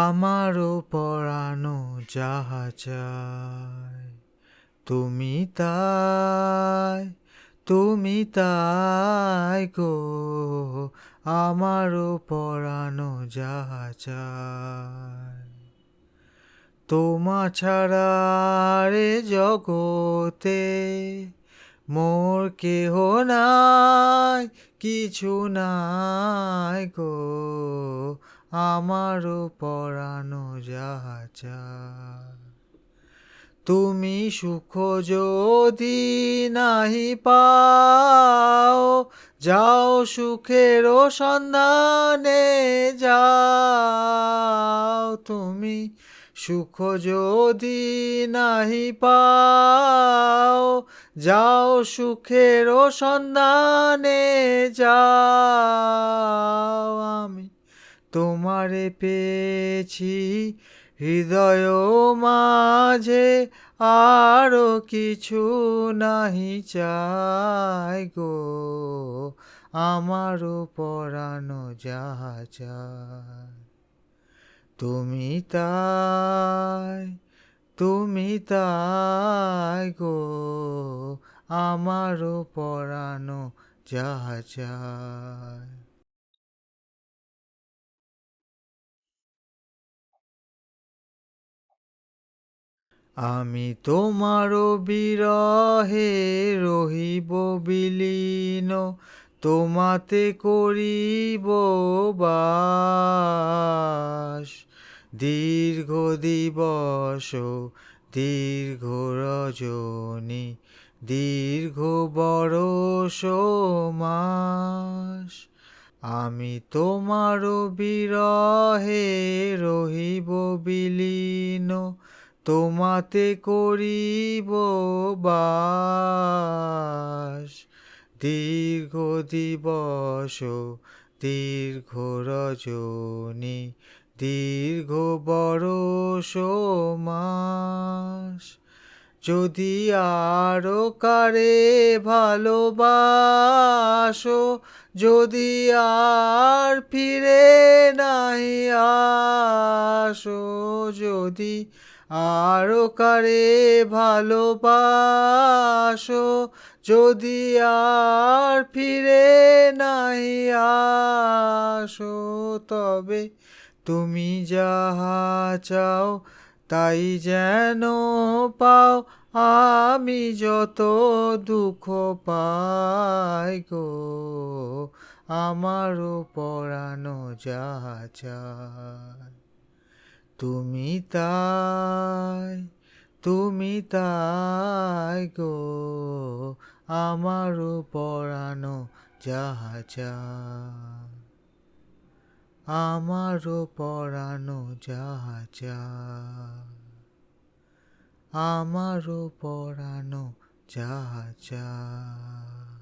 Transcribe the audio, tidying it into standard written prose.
আমারও পরানো যাহা চায় তাই তুমি তাই গো, আমারও পরানো যাহা চায় তোমা ছাড়া রে জগতে মোর কেহ নাই, কিছু নাই গো, আমারও পরানো যাহা চায় তুমি সুখ যদি নাহি পাও, যাও সুখের সন্ধানে যাও। তুমি সুখ যদি নাহি পাও, যাও সুখের সন্ধানে যাও। আমি তোমারে পেয়েছি হৃদয় মাঝে, আরো কিছু নাহি চাই গো, আমারও পরানো যাহা চায় তুমি তাই গো, আমারও পরানো যাহা চায়। আমি তোমারও বিরহে রহিব বিলীন, তোমাতে করিব বাস। দীর্ঘ দিবস দীর্ঘ রজনী, দীর্ঘ বরষ মাস। আমি তোমারও বিরহে রহিব বিলীন, তোমাতে করিব বাস। দীর্ঘ দিবস দীর্ঘ রজনী, দীর্ঘ বরষ মাস। যদি আরো কারে ভালোবাসো, যদি আর ফিরে নাই আসো, যদি আরো কারে ভালোবাসো, যদি আর ফিরে নাই আসো, তবে তুমি যাহা চাও তাই যেন পাও। আমি যত দুঃখ পাই গো, আমারও পরানো যাহা চায় তুমি তাই গো, আমারও পরানো যাহা চায়, আমারও পরানো যাহা চায়, আমারও পরানো যাহা চায়।